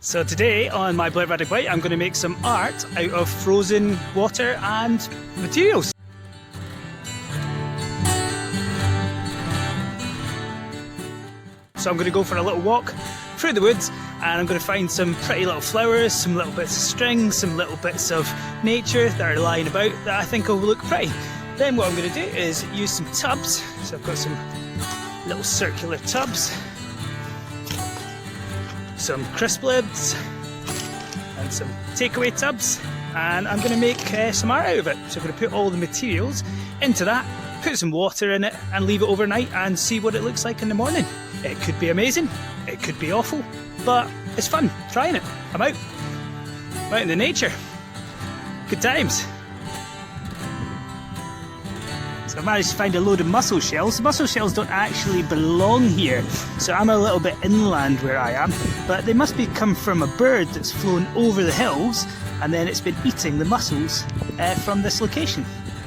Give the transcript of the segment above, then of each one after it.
So today on my Blairvadach bite I'm going to make some art out of frozen water and materials. So I'm going to go for a little walk through the woods and I'm going to find some pretty little flowers, some little bits of string, some little bits of nature that are lying about that I think will look pretty. Then what I'm going to do is use some tubs. So I've got some little circular tubs, some crisp lids and some takeaway tubs, and I'm going to make some art out of it. So I'm going to put all the materials into that, put some water in it and leave it overnight and see what it looks like in the morning. It could be amazing, it could be awful, but it's fun trying it. I'm out in the nature. Good times. So I managed to find a load of mussel shells. The mussel shells don't actually belong here, so I'm a little bit inland where I am, but they must be come from a bird that's flown over the hills and then it's been eating the mussels from this location.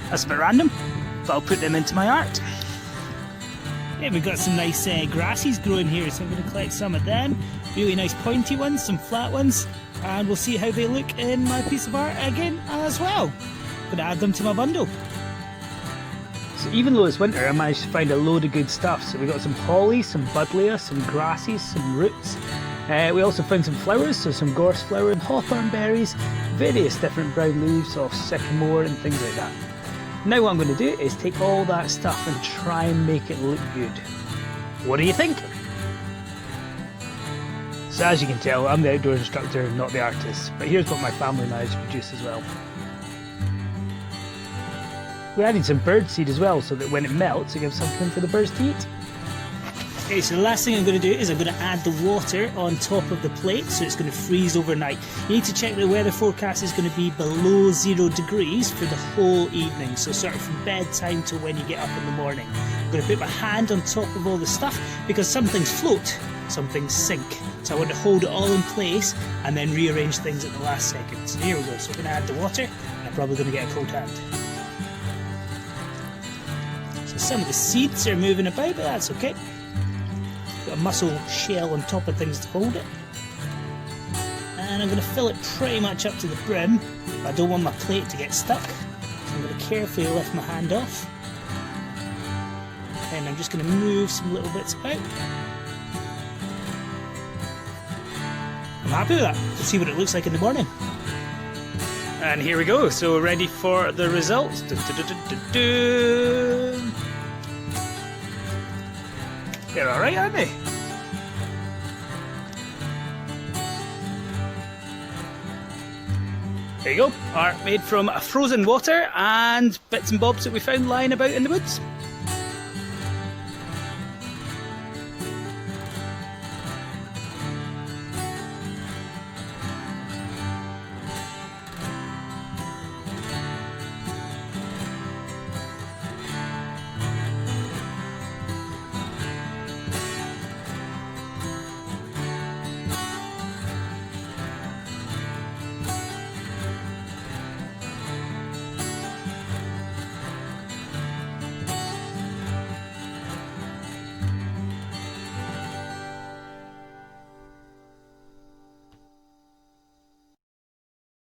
That's a bit random, but I'll put them into my art. Yeah, we've got some nice grasses growing here, so I'm going to collect some of them. Really nice pointy ones, some flat ones, and we'll see how they look in my piece of art again as well. I'm going to add them to my bundle. So even though it's winter, I managed to find a load of good stuff. So we got some holly, some buddleia, some grasses, some roots. We also found some flowers, so some gorse flower and hawthorn berries, various different brown leaves of sycamore and things like that. Now what I'm going to do is take all that stuff and try and make it look good. What do you think? So as you can tell, I'm the outdoor instructor, not the artist, but here's what my family managed to produce as well. We added some bird seed as well, so that when it melts it gives something for the birds to eat. Okay, so the last thing I'm going to do is I'm going to add the water on top of the plate, so it's going to freeze overnight. You need to check the weather forecast is going to be below 0 degrees for the whole evening, so sort of from bedtime to when you get up in the morning. I'm going to put my hand on top of all the stuff because some things float, some things sink. So I want to hold it all in place and then rearrange things at the last second. So here we go, so I'm going to add the water and I'm probably going to get a cold hand. So some of the seeds are moving about, but that's okay. Got a mussel shell on top of things to hold it, and I'm going to fill it pretty much up to the brim, but I don't want my plate to get stuck, so I'm going to carefully lift my hand off and I'm just going to move some little bits about. I'm happy with that. Let's see what it looks like in the morning. And here we go, so we're ready for the results. They're alright, aren't they? There you go, art made from frozen water and bits and bobs that we found lying about in the woods.